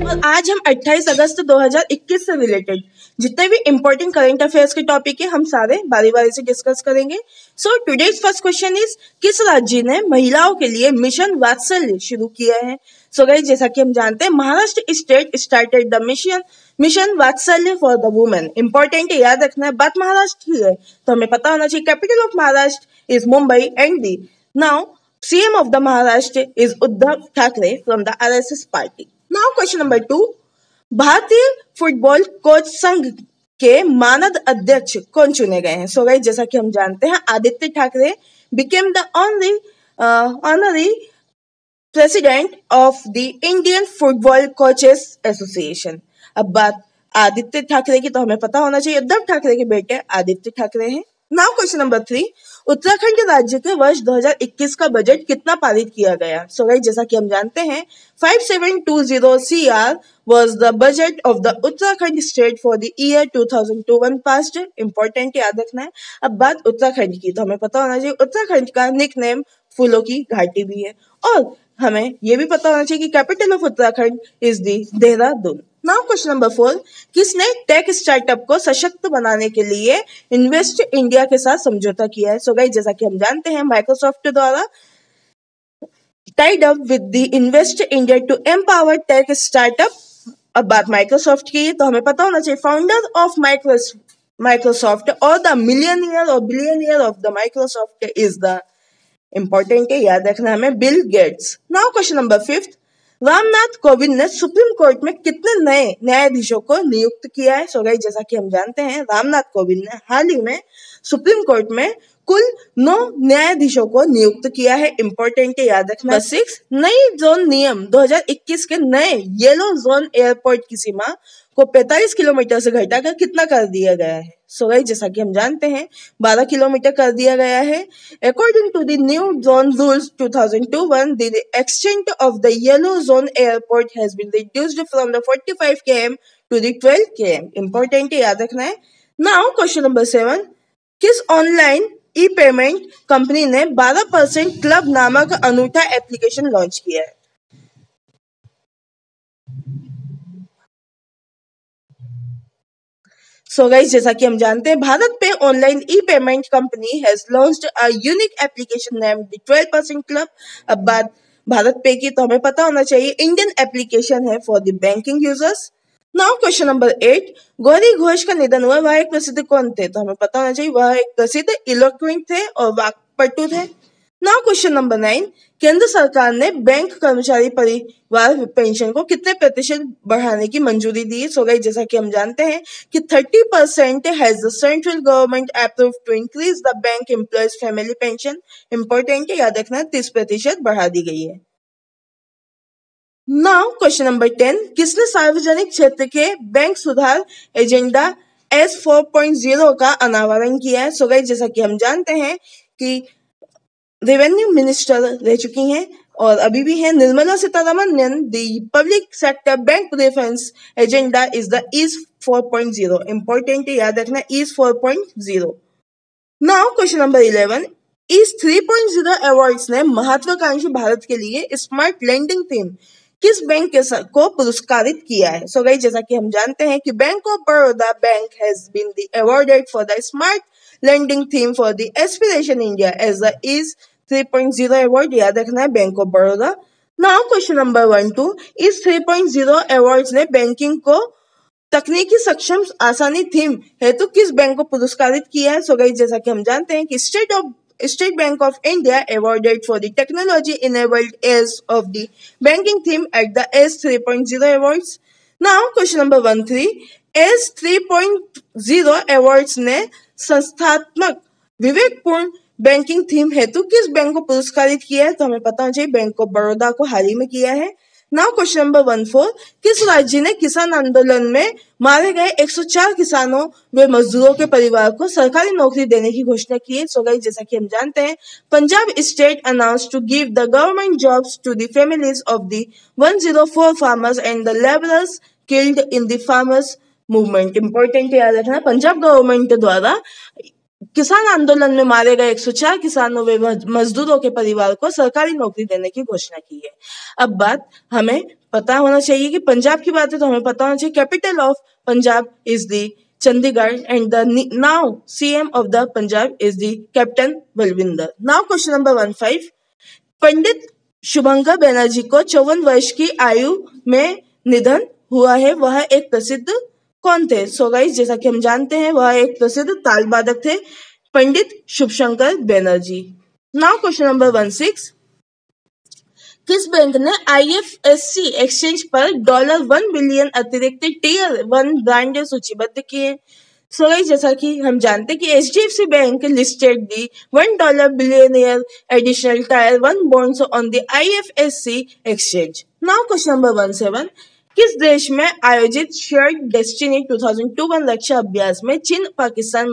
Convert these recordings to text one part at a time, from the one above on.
और आज हम 28 अगस्त 2021 से रिलेटेड जितने भी इम्पोर्टेंट करंट अफेयर्स के टॉपिक है हम सारे बारी बारी से डिस्कस करेंगे। So today's first question is, किस राज्य ने महिलाओं के लिए मिशन वात्सल्य शुरू किया है? सो गाइस, जैसा कि हम जानते हैं Maharashtra state started the mission वात्सल्य फॉर द वुमेन। इंपॉर्टेंट है, याद रखना है, बात महाराष्ट्र की है तो हमें पता होना चाहिए। Capital of Maharashtra is Mumbai and the now CM of the Maharashtra is Uddhav Thackeray from the RSS party. Now question number 2. भारतीय फुटबॉल कोच संघ के मानद अध्यक्ष कौन चुने गए हैं? सो गाइस, जैसा कि हम जानते हैं Aditya Thackeray became the honorary president of the Indian Football Coaches Association. अब बात आदित्य ठाकरे की तो हमें पता होना चाहिए, उद्धव ठाकरे के बेटे आदित्य ठाकरे हैं। Now question number 3. उत्तराखंड राज्य के वर्ष 2021 का बजट कितना पारित किया गया? सो गाइस, जैसा कि हम जानते हैं 5720 CR was the budget of the Uttarakhand state for the year 2021 passed. Important याद रखना है। अब बात उत्तराखंड की तो हमें पता होना चाहिए उत्तराखंड का निकनेम फूलों की घाटी भी है और हमें यह भी पता होना चाहिए कि capital of Uttarakhand is the Dehradun. Now question number 4. किसने टेक स्टार्टअप को सशक्त बनाने के लिए इन्वेस्ट इंडिया के साथ समझौता किया है? सो गाइस, जैसा कि हम जानते हैं माइक्रोसॉफ्ट द्वारा tied up with the Invest India to empower tech startup. अब बात माइक्रोसॉफ्ट की तो हमें पता होना चाहिए फाउंडर ऑफ माइक्रोसॉफ्ट और द मिलियनियर और billionaire of the Microsoft is the, important है याद रखना हमें, Bill Gates. Now question number 5. Ramnath Kovind ने सुप्रीम कोर्ट में कितने नए न्यायाधीशों को नियुक्त किया है? सो गाइस, जैसा कि हम जानते हैं रामनाथ कोविंद ने हाल ही में सुप्रीम कोर्ट में कुल 9 न्यायाधीशों को नियुक्त किया है। इंपॉर्टेंट है याद रखना। 6. नई जोन नियम 2021 के नए येलो जोन एयरपोर्ट की सीमा को 45 किलोमीटर से घटाकर कितना कर दिया गया है? सो गाइस, जैसा कि हम जानते हैं 12 किलोमीटर कर दिया गया है। According to the new zone rules 2021, the extent of the yellow zone airport has been reduced from the 45 km to the 12 km. Important है याद रखना है। Now question number 7. किस ऑनलाइन ई पेमेंट कंपनी ने 12% क्लब नामक अनूठा एप्लीकेशन लॉन्च किया है? So guys, जैसा कि हम जानते हैं भारत पे online E payment company has launched a unique application named the 12% club. अब बात भारत पे की तो हमें पता होना चाहिए इंडियन एप्लीकेशन है for the banking users. Now question number 8. Gauri Ghosh का निधन हुआ, वह एक प्रसिद्ध कौन थे? तो हमें पता होना चाहिए वह एक प्रसिद्ध इलोक्वेंट थे और वाक्पटु थे। Now question number 9. केंद्र सरकार ने बैंक कर्मचारी परिवार पेंशन को कितने प्रतिशत बढ़ाने की मंजूरी दी? सो गाइस, जैसा कि हम जानते हैं कि 30% has the central government approved to increase the bank employees family pension. Important है याद रखना, 30% बढ़ा दी गई है। Now question number 10. किसने सार्वजनिक क्षेत्र के बैंक सुधार एजेंडा S4.0 का अनावरण किया है? सो गाइस, जैसा कि हम जानते हैं कि रेवेन्यू मिनिस्टर रह चुकी हैं और अभी भी हैं Nirmala Sitharaman. The public sector bank preference agenda is the EASE 4.0। Important है याद रखना, EASE 4.0। Now question number 11. EASE 3.0 awards ने महत्वाकांक्षी भारत के लिए स्मार्ट लैंडिंग थीम किस बैंक को पुरस्कारित किया है? सो गाइस, जैसा कि हम जानते हैं कि bank of Baroda bank has been awarded for the smart landing theme for the aspiration India as the EASE 3.0 award. याद रखना है bank of Baroda. Now question number 1-2. इस 3.0 अवार्ड्स ने बैंकिंग को तकनीकी सक्षम आसानी थीम हेतु किस बैंक को पुरस्कारित किया है? सो गाइस, जैसा कि हम जानते हैं कि State Bank of India awarded for the technology enabled ease of the banking theme at the S 3.0 awards. Now question number 1-3. S 3.0 awards ने संस्थात्मक विवेकपूर्ण बैंकिंग थीम हेतु किस बैंक को पुरस्कारित किया है? तो हमें पता होना चाहिए बैंक ऑफ बड़ौदा को हाल ही में किया है। Now question number 1-4. किस राज्य ने किसान आंदोलन में मारे गए 104 किसानों व मजदूरों के परिवार को सरकारी नौकरी देने की घोषणा की है? सो गाइस, जैसा कि हम जानते हैं Punjab state announced to give the government jobs to the families of the 104 farmers and the labourers killed in the farmers movement. Important याद रखना, पंजाब गवर्नमेंट द्वारा किसान आंदोलन में मारे गए 104 किसानों व मजदूरों के परिवार को सरकारी नौकरी देने की घोषणा की है। अब बात हमें पता होना चाहिए कि पंजाब की बात है तो हमें पता होना चाहिए capital of Punjab is the Chandigarh and the now CM of the Punjab is the captain Balwinder. Now question number 15, Pandit Shubhankar Banerjee को 54 वर्ष की आयु में निधन हुआ है, वह एक प्रसिद्ध कौन थे? सो गाइस जैसा कि हम जानते हैं वह एक प्रसिद्ध ताल वादक थे, पंडित शुभशंकर बैनर्जी। नाउ क्वेश्चन नंबर 16, किस बैंक ने IFSC एक्सचेंज पर $1 बिलियन अतिरिक्त टीयर 1 ब्रांड सूचीबद्ध किए? सो गाइस जैसा कि हम जानते हैं कि HDFC bank listed the $1 billion additional tyre 1 bonds on the IFSC exchange. Now question number 17, किस देश में आयोजित शेयर्ड डेस्टिनी 2021 रक्षा अभ्यास में चीन, पाकिस्तान,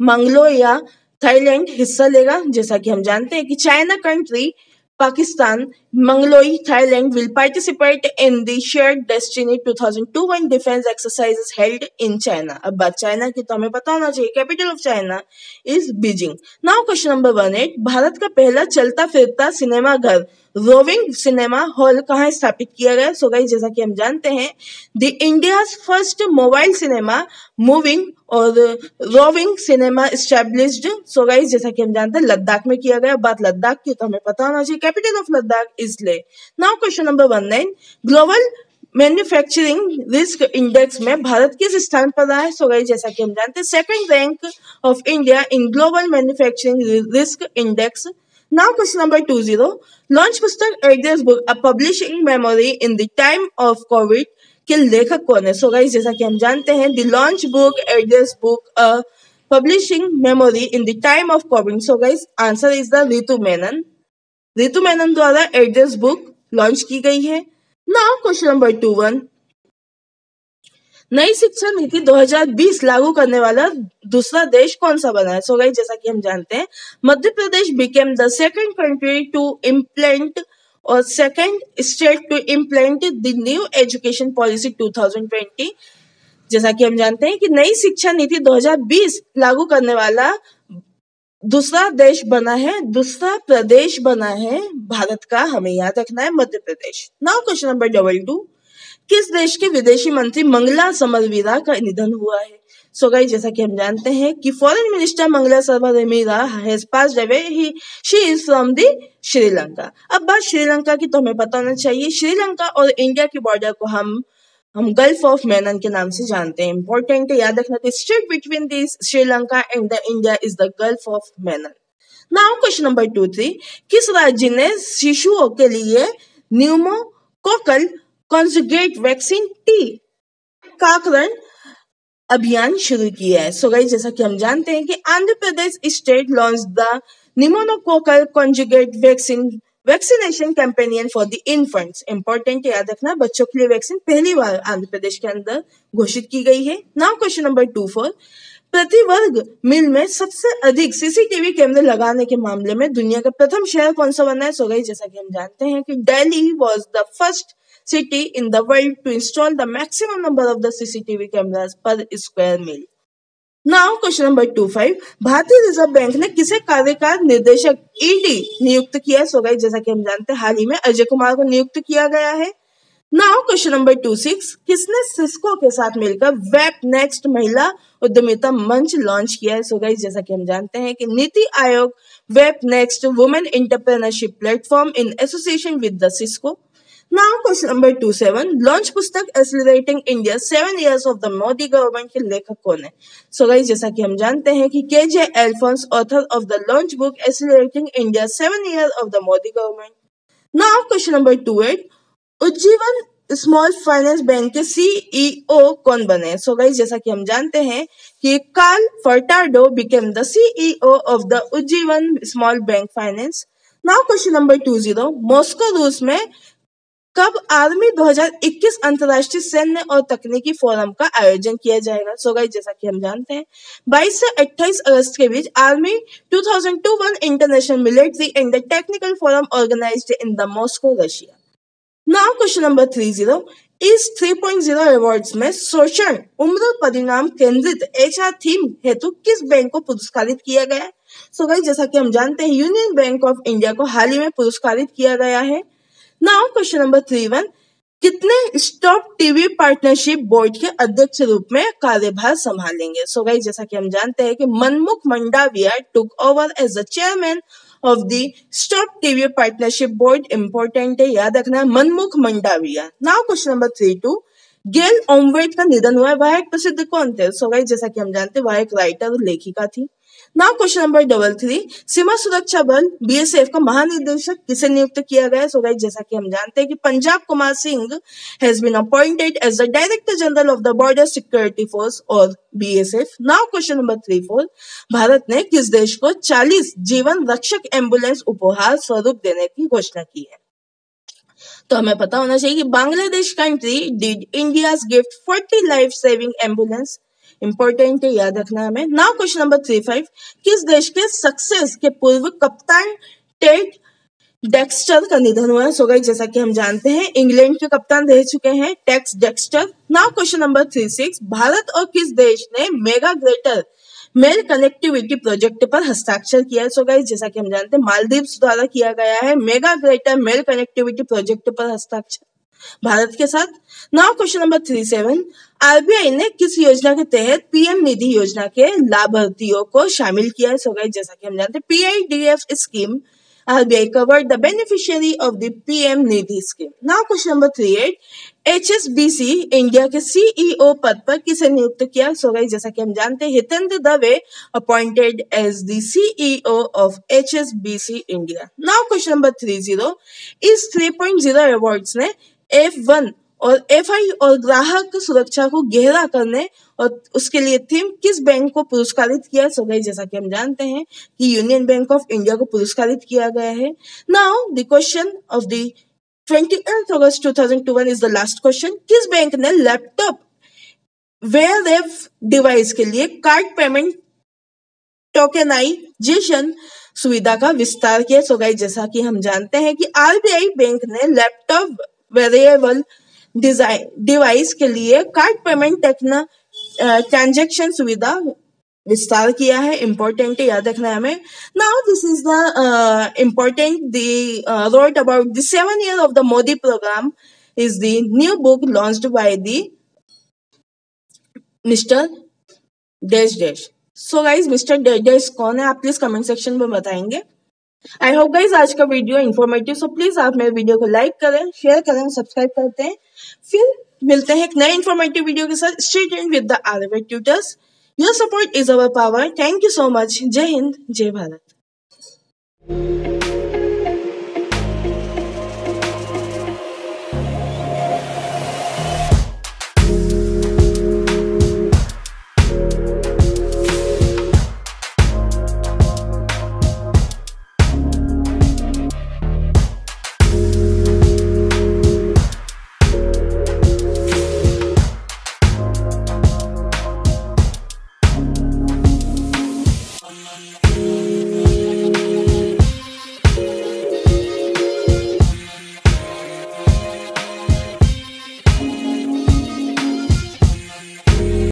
मंगोलिया, थाईलैंड हिस्सा लेगा? जैसा कि हम जानते हैं कि China country, Pakistan, Mongolia, Thailand will participate in the Shared Destiny 2021 defense exercises held in China। अब बात चाइना की तो हमें पता होना चाहिए capital of China is Beijing. Now question number 18, Bharat का पहला चलता फिरता सिनेमा घर रोविंग सिनेमा हॉल कहाँ स्थापित किया गया? सो गाइस जैसा कि हम जानते हैं the India's first mobile cinema moving और roving cinema established, so guys जैसा कि हम जानते हैं लद्दाख में किया गया। बात लद्दाख की तो हमें पता होना चाहिए कैपिटल ऑफ लद्दाख इज ले। Now question number 19, global manufacturing risk index में भारत किस स्थान पर रहा है? सो गाइस जैसा कि हम जानते हैं second rank of India in global manufacturing risk index. Now question number 20, launch पुस्तक address book a publishing memory in the time of covid के लेखक कौन है? सो गाइस जैसा कि हम जानते हैं the launch book address book a publishing memory in the time of Covid, so guys answer is the Ritu Menon. Ritu Menon द्वारा एड्रेस बुक लॉन्च की गई है। नाउ क्वेश्चन नंबर 21, नई शिक्षा नीति 2020 लागू करने वाला दूसरा देश कौन सा बना है? सो गाइस जैसा कि हम जानते हैं Madhya Pradesh became the second country to implement और second state to implement the new education policy 2020। जैसा कि हम जानते हैं कि नई शिक्षा नीति 2020 लागू करने वाला दूसरा देश बना है, दूसरा प्रदेश बना है भारत का, हमें याद रखना है Madhya Pradesh. Now question number 22, किस देश के विदेशी मंत्री मंगला समरवीरा का निधन हुआ है? सो गाइस जैसा कि हम जानते हैं कि foreign minister Mangala Samaraweera has passed away, she is from the Sri Lanka. अब बात श्रीलंका की तो हमें पता होना चाहिए श्रीलंका और इंडिया की बॉर्डर को हम गल्फ ऑफ मेनन के नाम से जानते हैं। इंपॉर्टेंट है याद रखना, straight between the Sri Lanka and the India is the gulf of Menon. Now question number 23, किस राज्य ने शिशुओं के लिए न्यूमोकोकल कॉन्जुगेट वैक्सीन टीकाकरण अभियान शुरू किया है? सो गाइस जैसा कि हम जानते हैं कि Andhra Pradesh state launch the pneumococcal conjugate vaccination campaign for the infants. Important याद रखना, बच्चों के लिए वैक्सीन पहली बार आंध्र प्रदेश के अंदर घोषित की गई है। नाउ क्वेश्चन नंबर 24, प्रति वर्ग मील में सबसे अधिक सीसीटीवी कैमरे लगाने के मामले में दुनिया का प्रथम शहर कौन सा बना है? सो गाइस जैसा कि हम जानते हैं कि Delhi was the first city in the world to install the maximum number of the CCTV cameras per square mile. Now question number 25, भारतीय रिजर्व बैंक ने किसे कार्यकारी निर्देशक ED नियुक्त किया? सो गाइस जैसा कि हम जानते हैं हाल ही में अजय कुमार को नियुक्त किया गया है। Now question number 26, किसने सिस्को के साथ मिलकर वेब नेक्स्ट महिला उद्यमिता मंच लॉन्च किया है? सो गाइस जैसा कि हम जानते हैं कि नीति आयोग वेब next women entrepreneurship platform in association with the Cisco. Now question number 27, launch पुस्तक accelerating India 7 years of the Modi government के लेखक कौन है? सो गाइस जैसा कि हम जानते हैं कि KJ Alphonse, author of the launch book accelerating India 7 years of the Modi government. Now question number 28, Ujjivan small finance bank के CEO कौन बने? सो गाइस जैसा कि हम जानते हैं कि Karl Furtado became the CEO of the Ujjivan small bank finance. Now question number 20, Moscow रूस में कब आर्मी 2021 अंतरराष्ट्रीय सैन्य और तकनीकी फोरम का आयोजन किया जाएगा? सो गाइस जैसा कि हम जानते हैं 22 से 28 अगस्त के बीच army 2021 international military and technical forum organized in the Moscow Russia. Now question number 30, इस 3.0 अवार्ड्स में शोषण उम्र परिणाम केंद्रित HR थीम हेतु किस बैंक को पुरस्कारित किया गया है? सो गाइस जैसा कि हम जानते हैं यूनियन बैंक ऑफ इंडिया को हाल ही में पुरस्कारित किया गया है। नाउ क्वेश्चन नंबर 31, कितने स्टॉप टीवी पार्टनरशिप बोर्ड के अध्यक्ष रूप में कार्यभार संभालेंगे? सो गाइस, जैसा कि हम जानते हैं कि Mansukh Mandaviya took over as the chairman of the stop TB partnership board. Important है, याद रखना, Mansukh Mandaviya. Now question number 3-2, Gail Omvedt का निधन हुआ है, वह एक प्रसिद्ध कौन थे? सो गाइस, जैसा कि हम जानते हैं, वह एक राइटर और लेखिका थी। नाउ क्वेश्चन नंबर 3-3, सीमा सुरक्षा बल बीएसएफ का महानिदेशक किसे नियुक्त किया गया? सो गाइस, जैसा कि हम जानते हैं कि Pankaj Kumar Singh has been appointed as the director general of the border security force और बीएसएफ। नाउ क्वेश्चन नंबर 3-4, भारत ने किस देश को 40 जीवन रक्षक एम्बुलेंस उपहार स्वरूप देने की घोषणा की है? तो हमें पता होना चाहिए कि Bangladesh country did India's gift 40 life saving ambulance. Important है, याद रखना हमें। नाउ क्वेश्चन नंबर 3-5, किस देश के सक्सेस के पूर्व कप्तान टेड डेक्स्टर का निधन हुआ है? सो गाइस, जैसा कि हम जानते हैं, इंग्लैंड के कप्तान रह चुके हैं टेक्स Dexter. Now question number 3-6, Bharat और किस देश ने mega greater Male connectivity project पर हस्ताक्षर किया है? सो गाइस, जैसा कि हम जानते हैं, मालदीव्स द्वारा किया गया है mega greater Male connectivity project पर हस्ताक्षर भारत के साथ। नाउ क्वेश्चन नंबर 3-7, आरबीआई ने किस योजना के तहत पीएम निधि योजना के लाभार्थियों को शामिल किया है? सो गाइस, जैसा कि हम जानते हैं, पीआईडीएफ scheme, RBI covered the beneficiary of the PM Nidhi scheme. Now question number 3-8, HSBC India के CEO पद पर किसे नियुक्त किया? सो गाइस, जैसा कि हम जानते हैं, Hitendra Dave appointed as the CEO of HSBC India. Now question number 30, इस 3.0 अवार्ड्स ने F1 और FI और ग्राहक सुरक्षा को गहरा करने और उसके लिए थीम किस बैंक को पुरस्कारित किया? सो गाइस, जैसा कि हम जानते हैं कि यूनियन बैंक ऑफ इंडिया को पुरस्कारित किया गया है। Now the question of the 28 August 2021 is the last question. किस बैंक ने लैपटॉप वेयरएव डिवाइस के लिए कार्ड पेमेंट टोकेनाइजेशन सुविधा का विस्तार किया? सो गाइस, जैसा कि हम जानते हैं कि आरबीआई बैंक ने लैपटॉप वेरिएबल डिवाइस के लिए कार्ड पेमेंट ट्रांजैक्शन सुविधा विस्तार किया है। इंपॉर्टेंट है, याद रखना है हमें। Now this is the important the wrote about the 7 years of the Modi program is the new book launched by the Mr. Dash Dash. So guys, Mr. Dash Dash कौन है? आप प्लीज कमेंट सेक्शन में बताएंगे। I hope guys आज का video informative, so please आप मेरे video को लाइक करें, शेयर करें, सब्सक्राइब करते हैं। फिर मिलते हैं एक नए इन्फॉर्मेटिव वीडियो के साथ। Stay tuned with the RBI tutors. Your support is our power. Thank you so much. जय हिंद, जय भारत।